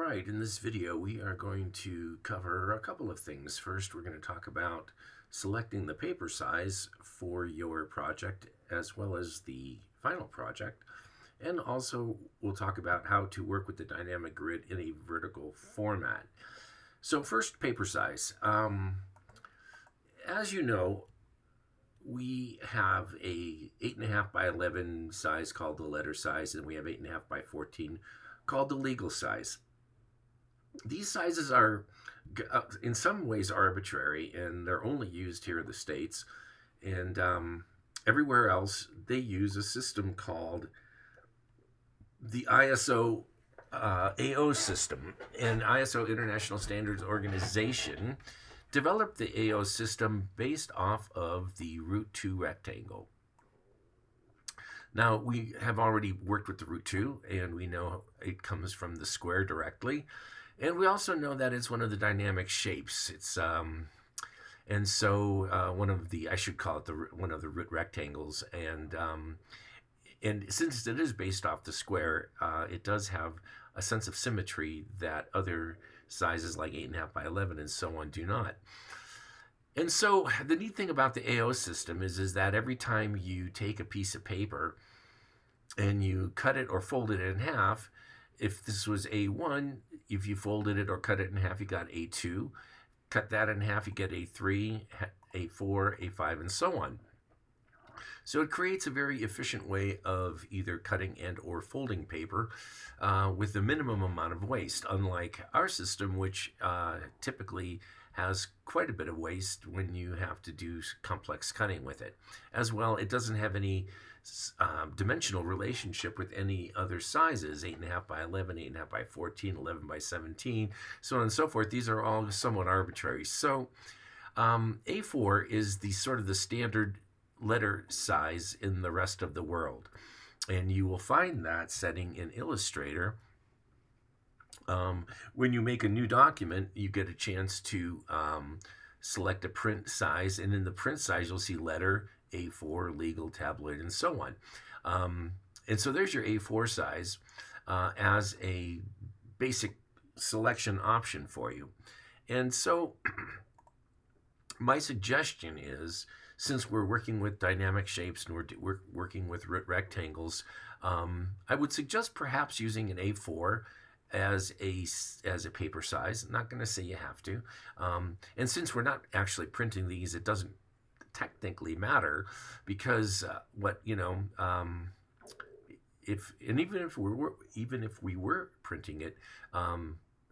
right, in this video we are going to cover a couple of things. First, we're going to talk about selecting the paper size for your project as well as the final project. And also, we'll talk about how to work with the dynamic grid in a vertical format. So first, paper size. As you know, we have a 8.5 by 11 size called the letter size, and we have 8.5 by 14 called the legal size. These sizes are in some ways arbitrary, and they're only used here in the States. And everywhere else, they use a system called the ISO AO system. And ISO International Standards Organization developed the AO system based off of the root 2 rectangle. Now, we have already worked with the root 2, and we know it comes from the square directly. And we also know that it's one of the dynamic shapes. It's and so one of the, I should call it one of the root rectangles. And since it is based off the square, it does have a sense of symmetry that other sizes like 8.5 by 11 and so on do not. And so the neat thing about the AO system is that every time you take a piece of paper and you cut it or fold it in half, if this was A1, if you folded it or cut it in half, you got A2. Cut that in half, you get A3, A4, A5, and so on. So it creates a very efficient way of either cutting and or folding paper with the minimum amount of waste, unlike our system, which typically has quite a bit of waste when you have to do complex cutting with it. As well, it doesn't have any dimensional relationship with any other sizes, 8.5 by 11, 8.5 by 14, 11 by 17, so on and so forth. These are all somewhat arbitrary. So A4 is the sort of the standard letter size in the rest of the world. And you will find that setting in Illustrator. When you make a new document, you get a chance to select a print size, and in the print size, you'll see letter, A4, legal, tabloid, and so on. And so there's your A4 size as a basic selection option for you. And so my suggestion is, since we're working with dynamic shapes and we're working with rectangles, I would suggest perhaps using an A4 as a paper size. I'm not going to say you have to. And since we're not actually printing these, it doesn't technically matter, because even if we were printing it,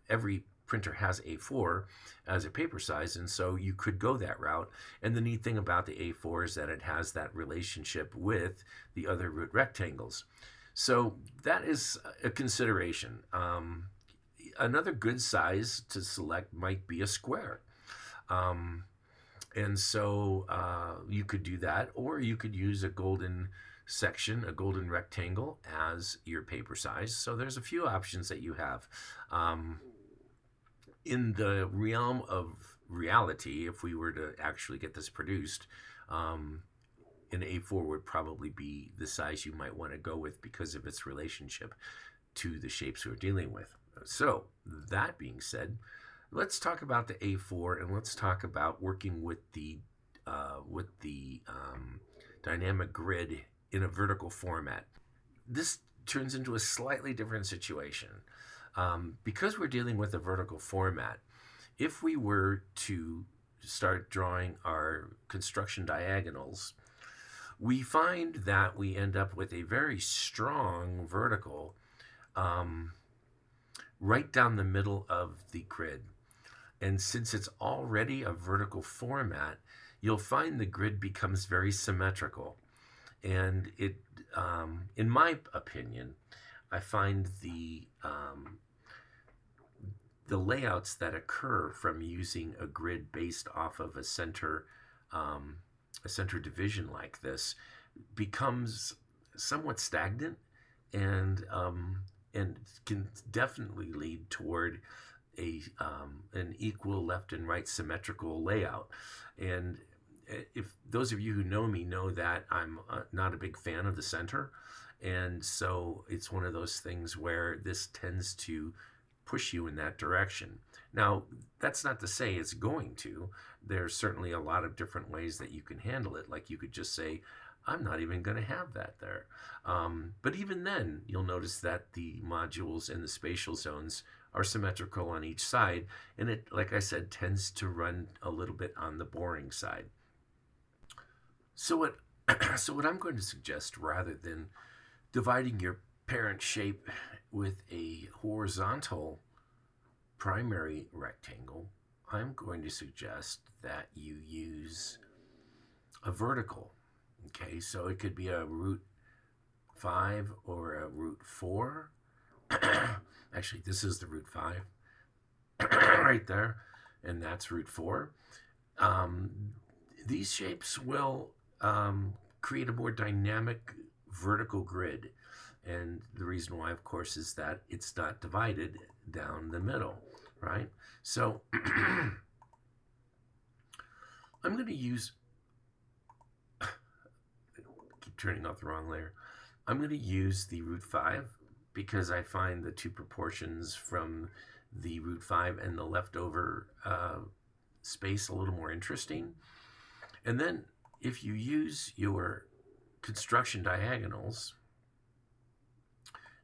every printer has A4 as a paper size, and so you could go that route. And the neat thing about the A4 is that it has that relationship with the other root rectangles. So that is a consideration. Another good size to select might be a square. And so you could do that, or you could use a golden section, a golden rectangle, as your paper size. So there's a few options that you have. In the realm of reality, if we were to actually get this produced, an A4 would probably be the size you might want to go with because of its relationship to the shapes we're dealing with. So that being said, let's talk about the A4, and let's talk about working with the dynamic grid in a vertical format. This turns into a slightly different situation. Because we're dealing with a vertical format, if we were to start drawing our construction diagonals, we find that we end up with a very strong vertical right down the middle of the grid. And since it's already a vertical format, you'll find the grid becomes very symmetrical. And it, in my opinion, I find the layouts that occur from using a grid based off of a center division like this becomes somewhat stagnant, and can definitely lead toward an equal left and right symmetrical layout. And if those of you who know me know that I'm not a big fan of the center, and so it's one of those things where this tends to push you in that direction. Now, that's not to say it's going to. There's certainly a lot of different ways that you can handle it. Like you could just say, I'm not even going to have that there. But even then, you'll notice that the modules and the spatial zones are symmetrical on each side. And it, like I said, tends to run a little bit on the boring side. So what, so what I'm going to suggest, rather than dividing your parent shape with a horizontal primary rectangle, I'm going to suggest that you use a vertical. Okay, so it could be a root 5 or a root 4. Actually, this is the root 5 right there, and that's root 4. These shapes will create a more dynamic vertical grid. And the reason why, of course, is that it's not divided down the middle, right? So I'm going to use, keep turning off the wrong layer. I'm going to use the root 5 because I find the two proportions from the root 5 and the leftover space a little more interesting. And then if you use your construction diagonals,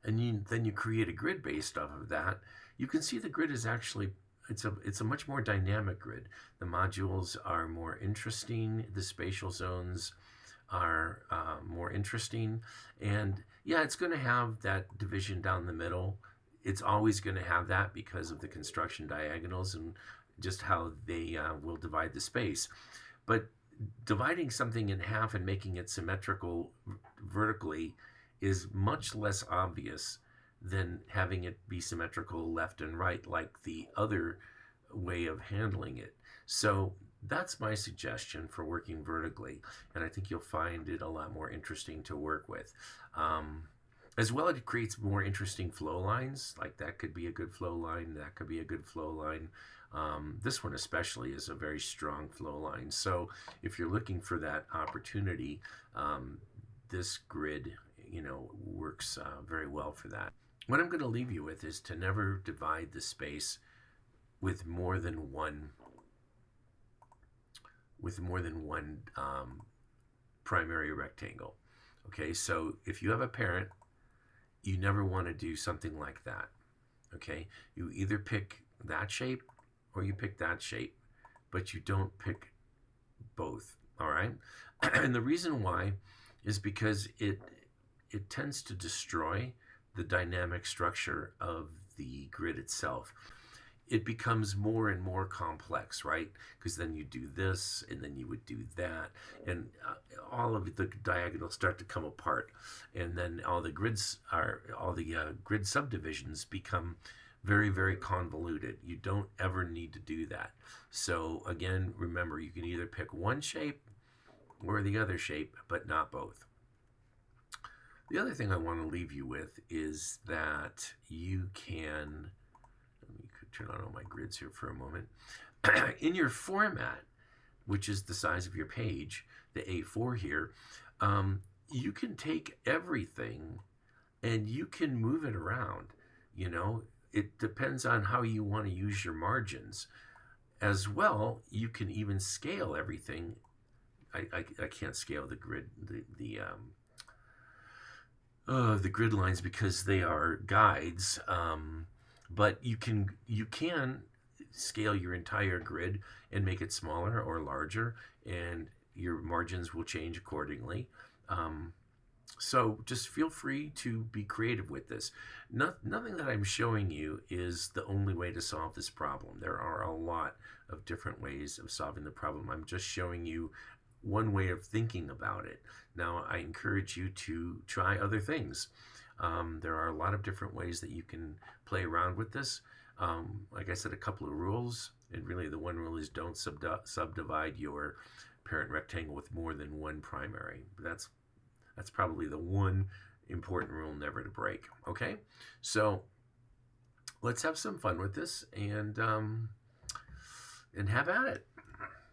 and then you create a grid based off of that, you can see the grid is actually, it's a much more dynamic grid. The modules are more interesting. The spatial zones are more interesting. And yeah, it's going to have that division down the middle. It's always going to have that because of the construction diagonals and just how they will divide the space. But dividing something in half and making it symmetrical vertically is much less obvious than having it be symmetrical left and right like the other way of handling it. So that's my suggestion for working vertically, and I think you'll find it a lot more interesting to work with. As well, it creates more interesting flow lines. Like that could be a good flow line, that could be a good flow line. This one especially is a very strong flow line. So if you're looking for that opportunity, this grid, works very well for that. What I'm going to leave you with is to never divide the space with more than one primary rectangle. Okay, so if you have a parent, you never want to do something like that. Okay, you either pick that shape or you pick that shape, but you don't pick both. All right, and the reason why is because it tends to destroy the dynamic structure of the grid itself. It becomes more and more complex, right? Because then you do this, and then you would do that, and all of the diagonals start to come apart, and then all the grid subdivisions become very, very convoluted. You don't ever need to do that. So again, remember, you can either pick one shape or the other shape, but not both. The other thing I want to leave you with is that you can, let me turn on all my grids here for a moment. In your format, which is the size of your page, the A4 here, you can take everything and you can move it around. It depends on how you want to use your margins. As well, you can even scale everything. I can't scale the grid, the grid lines because they are guides, but you can scale your entire grid and make it smaller or larger, and your margins will change accordingly. So just feel free to be creative with this. Nothing that I'm showing you is the only way to solve this problem. There are a lot of different ways of solving the problem. I'm just showing you one way of thinking about it. Now, I encourage you to try other things. There are a lot of different ways that you can play around with this. Like I said, a couple of rules, and really the one rule is don't subdivide your parent rectangle with more than one primary. That's probably the one important rule never to break. Okay, so let's have some fun with this and have at it.